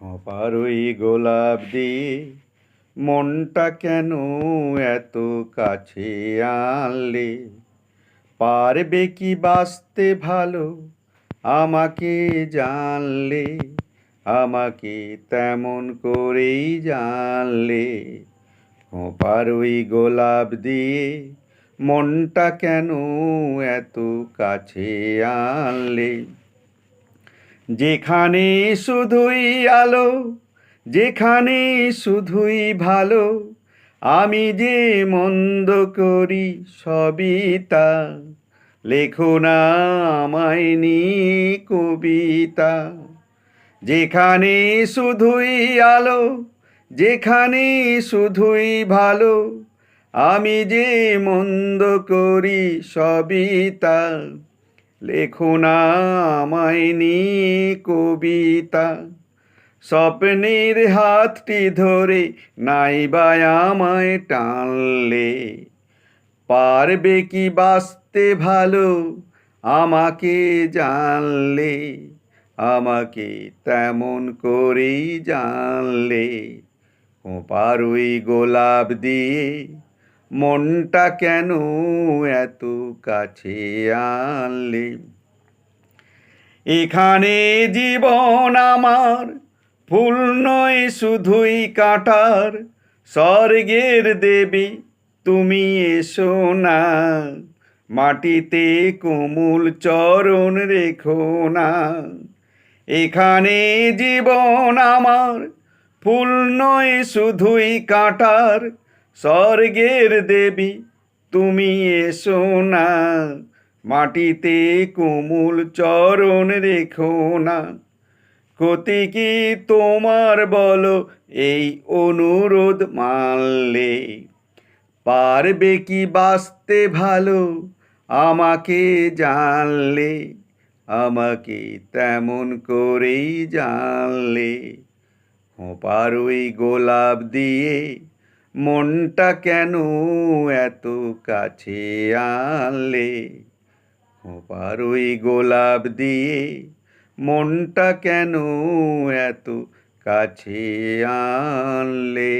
অপারই গোলাপ দিয়ে মনটা কেন এত কাছে আনলে? পারবে কি বাঁচতে ভালো আমাকে জানলে? আমাকে তেমন করেই জানলে। অপারই গোলাপ দিয়ে মনটা কেন এত কাছে আনলে? যেখানে শুধুই আলো, যেখানে শুধুই ভালো, আমি যে মন্দ করি সবই তা। লেখো না আমায় নিয়ে কবিতা। যেখানে শুধুই আলো, যেখানে শুধুই ভালো, আমি যে মন্দ করি সবই তা। লেখো না আমায় নিয়ে কবিতা। স্বপ্নের হাতটি ধরে নাইবা আমায় টানলে? পারবে কি বাঁচতে ভালো আমাকে জানলে? আমাকে তেমন করেই জানলে। পারুই গোলাপ দিয়ে মনটা কেন এত কাছে আনলে? এখানে জীবন আমার ফুল নয় শুধুই কাঁটার। স্বর্গের দেবী তুমি এসো না, মাটিতে কোমল চরণ রেখো না। এখানে জীবন আমার ফুল নয় শুধুই কাঁটার। স্বর্গের দেবী তুমি এসো না, মাটিতে কোমল চরণ রেখো না। ক্ষতি কি তোমার বলো এই অনুরোধ মানলে? পারবে কি বাঁচতে ভালো আমাকে জানলে? আমাকে তেমন করেই জানলে। পারুই গোলাপ দিয়ে মনটা কেন এত কাছে আনলে? পারুই গোলাপ দিয়ে মনটা কেন এত কাছে আনলে?